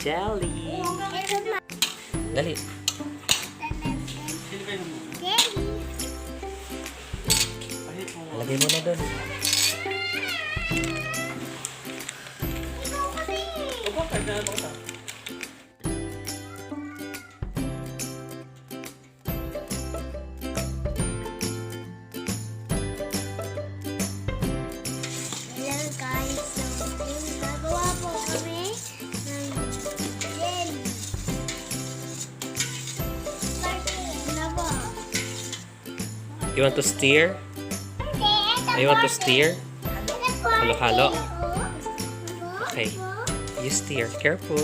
jelly. Dali. Lagay mo na doon. You want to stir? You want to stir? Halo-halo. Okay. You stir. Careful.